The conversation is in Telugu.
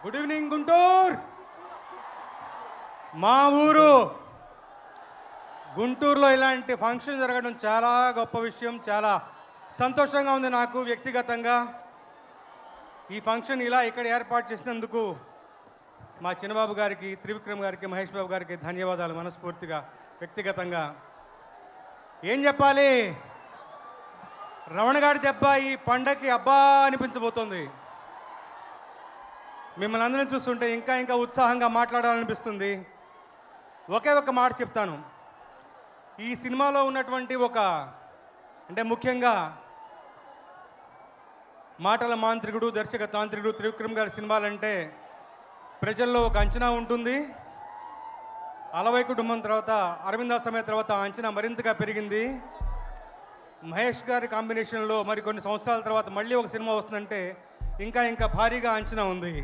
Good evening Guntur. మా ఊరు గుంటూరులో ఇలాంటి ఫంక్షన్ జరగడం చాలా గొప్ప విషయం. చాలా సంతోషంగా ఉంది నాకు వ్యక్తిగతంగా. ఈ ఫంక్షన్ ఇలా ఇక్కడ ఏర్పాటు చేసినందుకు మా చిన్నబాబు గారికి, త్రివిక్రమ్ గారికి, మహేష్ బాబు గారికి ధన్యవాదాలు మనస్ఫూర్తిగా వ్యక్తిగతంగా. ఏం చెప్పాలి, రమణగాడి దెబ్బ ఈ పండగకి అబ్బా అనిపించబోతోంది. మిమ్మల్ని అందరినీ చూస్తుంటే ఇంకా ఇంకా ఉత్సాహంగా మాట్లాడాలనిపిస్తుంది. ఒకే ఒక మాట చెప్తాను. ఈ సినిమాలో ఉన్నటువంటి అంటే ముఖ్యంగా మాటల మాంత్రికుడు, దర్శక తాంత్రికుడు త్రివిక్రమ్ గారి సినిమాలంటే ప్రజల్లో ఒక అంచనా ఉంటుంది. అలవై కుటుంబం తర్వాత, అరవింద సమయ తర్వాత అంచనా మరింతగా పెరిగింది. మహేష్ గారి కాంబినేషన్లో మరి కొన్ని సంవత్సరాల తర్వాత మళ్ళీ ఒక సినిమా వస్తుందంటే ఇంకా ఇంకా భారీగా అంచనా ఉంది.